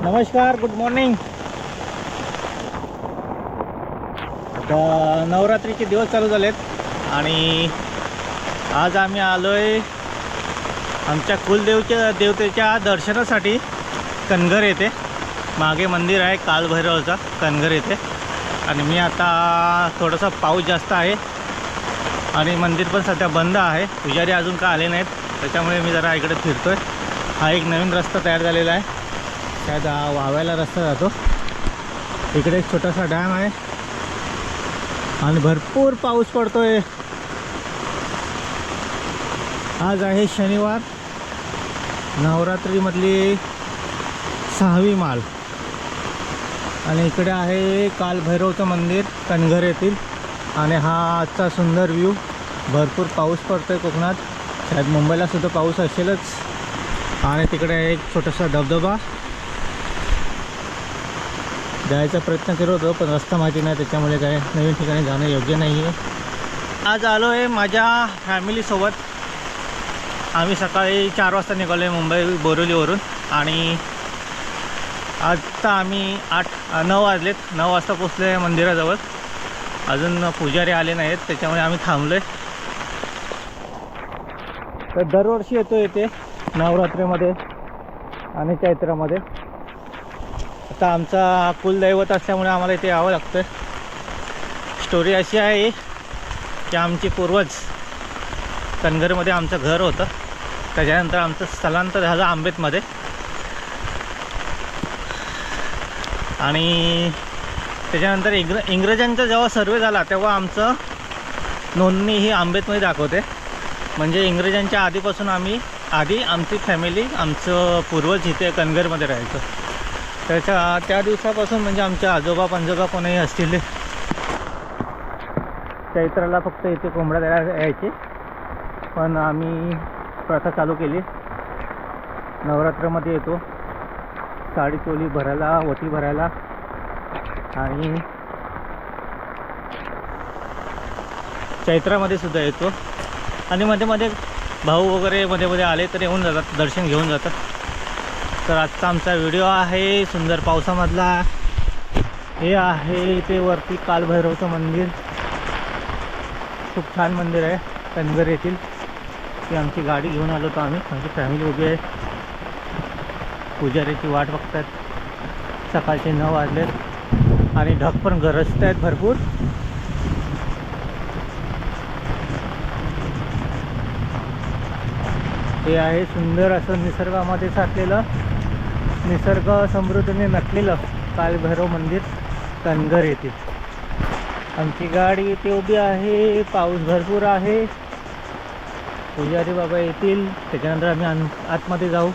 नमस्कार, good morning. आता नवरात्रीचे दिवस चालू झालेत आणि आज आम्ही आलोय आमच्या देवतेच्या दर्शनासाठी कणघर येथे. मागे मंदिर आहे कालभैरवचा कणघर येथे. आणि मी आता थोडासा पाऊस जास्त आहे आणि मंदिर पण सध्या बंद आहे. पुजारी अजून का आले नाहीत, त्याच्यामुळे मी जरा इकडे फिरतोय. हा एक नवीन रस्ता तयार झालेला आहे, शायद वाव्याला रस्ता जातो. इकडे एक छोटासा डॅम आहे आणि भरपूर पाऊस पडतोय. आज आहे शनिवार, नवरात्रीमधली 6वी माळ. आणि इकडे आहे कालभैरवचं मंदिर कणघर येथील. आणि हा आजचा सुंदर व्ह्यू. भरपूर पाऊस पडतोय कोकणात, शायद मुंबईला सुद्धा पाऊस असेलच. आणि तिकडे एक छोटासा धबधबा. जायचा प्रयत्न करत होतो पण रस्ता माहिती नाही, त्याच्यामुळे काय नवीन ठिकाणी जाणं योग्य नाही आहे. आज आलो आहे माझ्या फॅमिलीसोबत. आम्ही सकाळी 4 वाजता निघालो आहे मुंबई बोरिवलीवरून. आणि आत्ता आम्ही 9 वाजलेत. 9 वाजता पोचलो आहे मंदिराजवळ. अजून पुजारी आले नाहीत, त्याच्यामुळे आम्ही थांबलो आहे. तर दरवर्षी येतो इथे नवरात्रीमध्ये आणि चैत्रामध्ये. आता आमचा कुलदैवत असल्यामुळे आम्हाला इथे यावं लागतं. स्टोरी अशी आहे की आमचे पूर्वज कणघरमध्ये आमचं घर होतं. त्याच्यानंतर आमचं स्थलांतर झालं आंबेतमध्ये. आणि त्याच्यानंतर इंग्रजांचा जेव्हा सर्वे झाला तेव्हा आमचं नोंदणी ही आंबेतमध्ये दाखवते. म्हणजे इंग्रजांच्या आधीपासून आधी आमची फॅमिली, आमचं पूर्वज इथे कणघरमध्ये राहायचं. त्या दिवसापासून म्हणजे आमच्या आजोबा पंजोबा कोणीही असतील, चैत्राला फक्त इथे कोंबड्या द्यायला यायचे. पण आम्ही प्रथा चालू केली. नवरात्रामध्ये येतो साडी चोली भरायला, वटी भरायला. आणि चैत्रामध्ये सुद्धा येतो. आणि मध्ये मध्ये भाऊ वगैरे मध्ये मध्ये आले तर येऊन जातात, दर्शन घेऊन जातात. तर आजचा आमचा व्हिडिओ आहे सुंदर पावसामधला. हे आहे इथे वरती कालभैरवचं मंदिर. खूप छान मंदिर आहे कणघर येथील. ती आमची गाडी घेऊन आलो होतो आम्ही, आमची फॅमिली उभी आहे. पुजारीची वाट बघतात. सकाळचे 9 वाजलेत आणि ढग पण गरजत आहेत भरपूर. हे आहे सुंदर असं निसर्गामध्ये साठलेलं, निसर्ग समृद्धीने नटलेलं कालभैरव मंदिर कणघर येथील. आमची गाडी इथे उभी आहे. पाऊस भरपूर आहे. पुजारी बाबा येतील, त्याच्यानंतर आम्ही आतमध्ये जाऊ.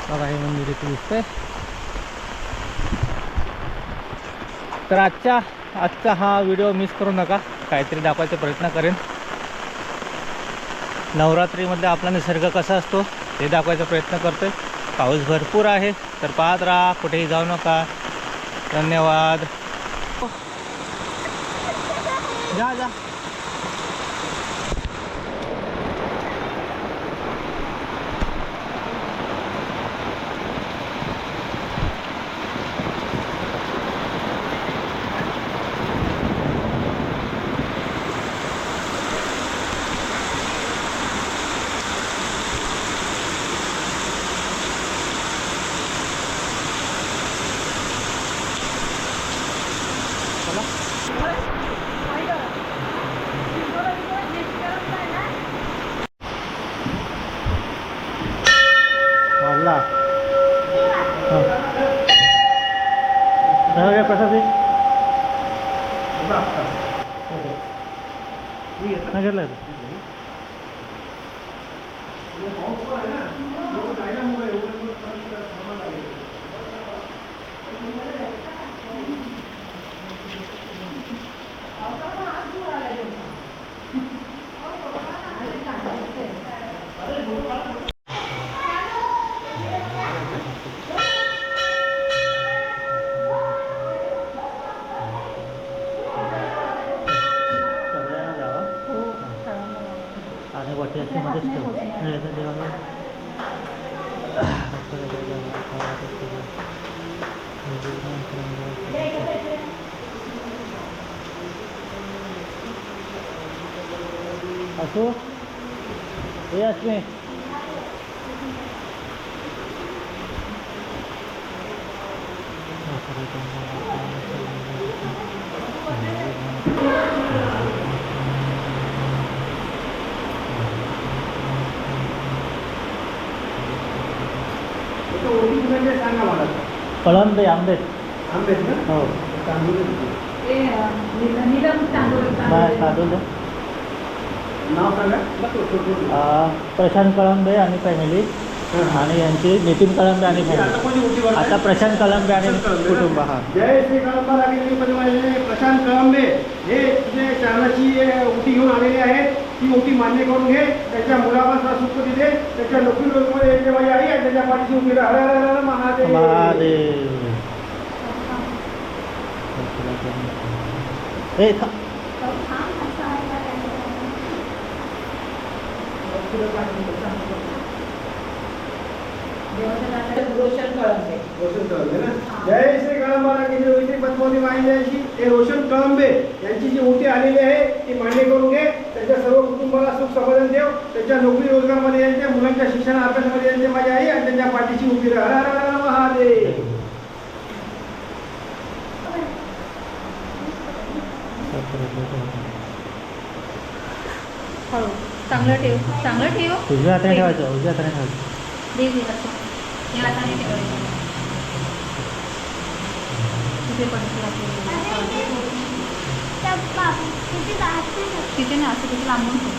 बघा हे मंदिर इथे दिसतंय. तर आजचा हा व्हिडिओ मिस करू नका. काहीतरी दाखवायचा प्रयत्न करेन. नवरात्रीमध्ये आपला निसर्ग कसा असतो हे दाखवायचा प्रयत्न करतोय. पाऊस भरपूर आहे तर पाहत राहा, कुठेही जाऊ नका. धन्यवाद. जा जा. वाढला काय प्रसाद नाही घेतला. याच्यामध्येच ठेव. देवाला असो हे असणे सांगा मला. कळंबे आंबेत आंबेत ना? हो तांदूळ साधून नाव सांगा. प्रशांत कळंबे आणि फॅमिली आणि यांची नितीन कळंबे आणि आता कोणी उठी वर आता प्रशांत कळंबे आणि प्रशांत कळंबे ना? कुटुंब हा जय श्री कळंबा लागलेली परिवाराचे प्रशांत कळंबे हे तुझे चारणाची उटी घेऊन आलेले आहेत. ती उटी मान्य करून घे. त्याच्या मुलाला सुख तिथे त्याच्या नोकरी रोजमध्ये यायचे माझी आई आणि त्याच्या पाठीशी उभी राहा. हर हर हर महादेव. महादेव ए था रोशन कळंबे ना? जय श्री कळंबा लागलेली श्री पद्मावती माहिती हे रोशन कळंबे यांची जी उटी आलेली आहे ती मान्य करून घे. त्याच्या सर्व कुटुंबाला सुख समाधान देव. त्याच्या नोकरी रोजगारमध्ये यांच्या मुलांच्या शिक्षण अभ्यासामध्ये यांचे माझी आई आणि त्यांच्या पाठीशी उभी राहा. हर हर हर महादेव. हळू चांगलं ठेव चांगलं ठेव. उजव्या हाताने ठेवायचं उजव्या हाताने ठेवायचं दे दे असं. या हाताने ठेवायचं. तिथे पडतील आपल्याला. तिथे नाही असं तिथे लांबून ठेव.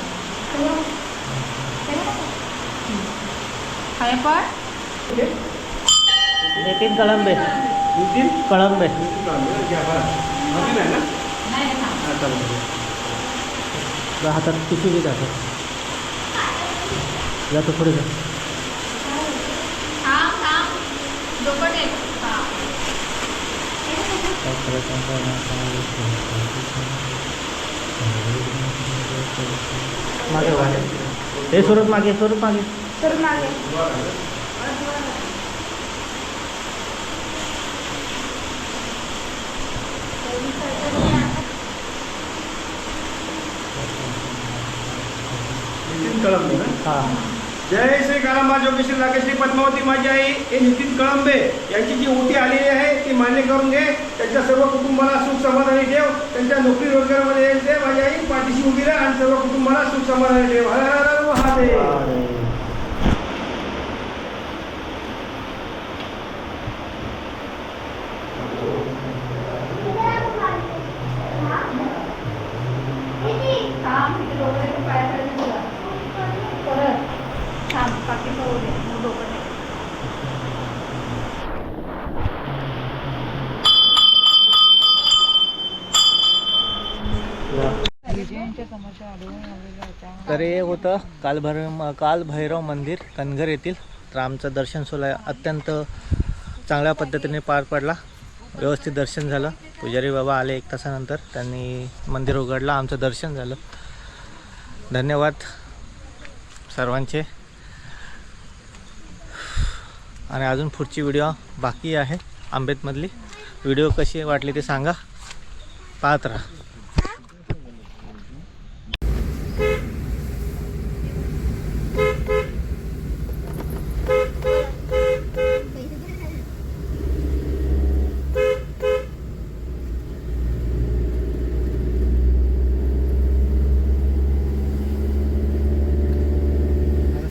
खाया पण नितीन कळंबे नितीन कळंबे घ्या बरं. नवीन आहे ना? नाही थांब. हा, चालेल. हातात पिशवी घे जातो जातो पुढे जा थांब थांब. डोकं टेक. हां. मागे वाढे हे स्वरूप मागे तर मागे. नितीन कळंबे ना? हां जय श्री कळंबा जोगेश्वरी राकेश्री पद्मावती माझी आई हे नितीन कळंबे यांची जी उटी आलेली आहे ती मान्य करून घे. त्यांच्या सर्व कुटुंबाला सुख समाधानी ठेव. त्यांच्या नोकरी रोजगारामध्ये यायचे माझी आई पाठीशी उभी राहा आणि सर्व कुटुंबाला सुख समाधानी ठेव. हर हर हर महादेव. थांब. तिथे डोकं टेक. पायाखाली तुला. परत थांब. पाठी पाहू दे. मग डोकं टेक. तर हे होतं कालभैरव मंदिर कणघर येथील. तर आमचं दर्शन सोहळा अत्यंत चांगल्या पद्धतीने पार पडला. व्यवस्थित दर्शन झालं. पुजारी बाबा आले 1 तासानंतर. त्यांनी मंदिर उघडलं. आमचं दर्शन झालं. धन्यवाद सर्वांचे. आणि अजून पुढची व्हिडिओ बाकी आहे आंबेतमधली. व्हिडिओ कशी वाटली ते सांगा. पाहत राहा.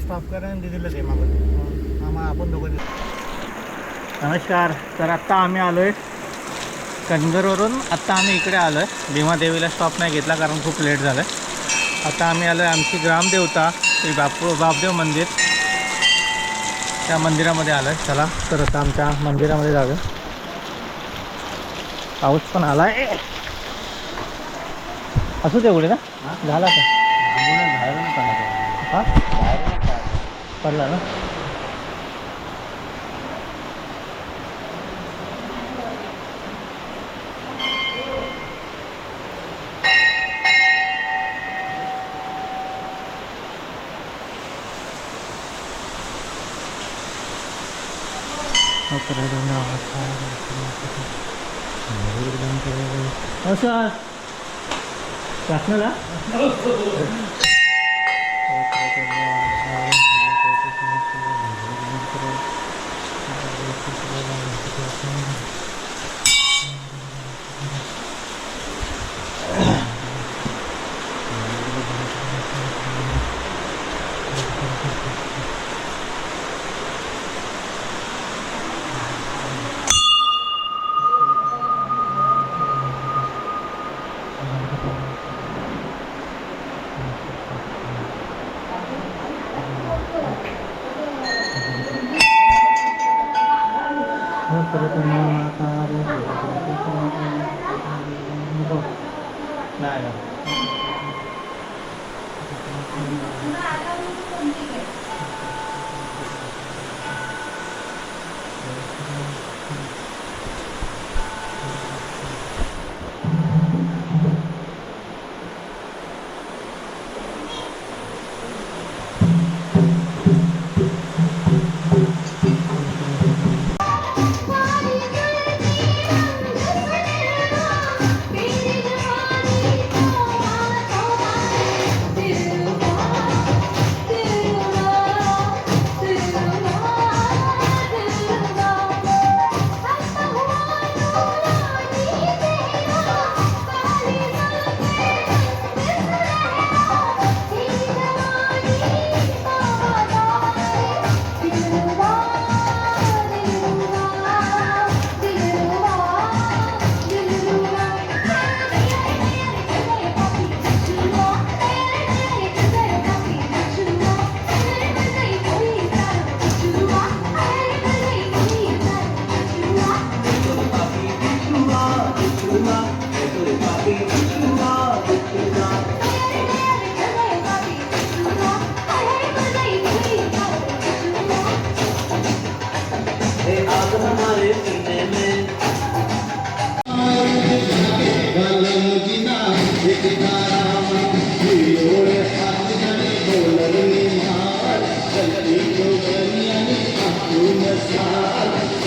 स्टॉप करा आणि दिलेलं ते मागं आपण दोघं. नमस्कार. तर आत्ता आम्ही आलो आहे कणघरवरून. आत्ता आम्ही इकडे आलो आहे. भीमादेवीला स्टॉप नाही घेतला कारण खूप लेट झालं आहे. आता आम्ही आलो आहे आमची ग्रामदेवता श्री बापदेव मंदिर त्या मंदिरामध्ये आलो आहे. चला तर आता आमच्या मंदिरामध्ये जाऊया. पाऊस पण आला आहे. असू दे एवढे ना झाला का हां पडला ना. सर शासनाला नाही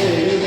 Chal